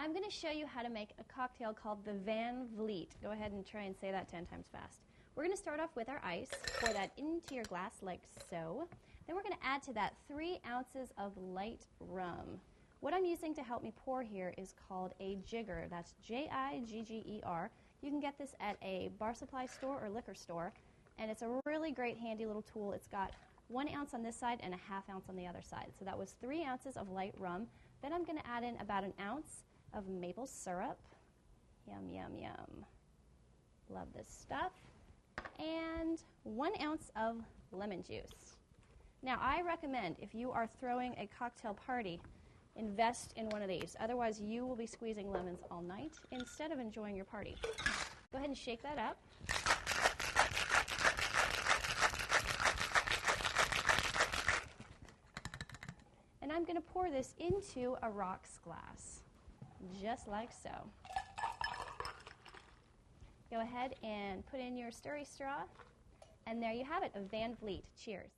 I'm going to show you how to make a cocktail called the Van Vleet. Go ahead and try and say that 10 times fast. We're going to start off with our ice, pour that into your glass like so. Then we're going to add to that 3 ounces of light rum. What I'm using to help me pour here is called a jigger. That's Jigger. You can get this at a bar supply store or liquor store, and it's a really great handy little tool. It's got 1 ounce on this side and a ½ ounce on the other side. So that was 3 ounces of light rum. Then I'm going to add in about 1 ounce of maple syrup. Yum, yum, yum. Love this stuff. And 1 ounce of lemon juice. Now, I recommend if you are throwing a cocktail party, invest in one of these. Otherwise, you will be squeezing lemons all night instead of enjoying your party. Go ahead and shake that up. And I'm going to pour this into a rocks glass, just like so. Go ahead and put in your stirry straw, and there you have it, a Van Vleet. Cheers.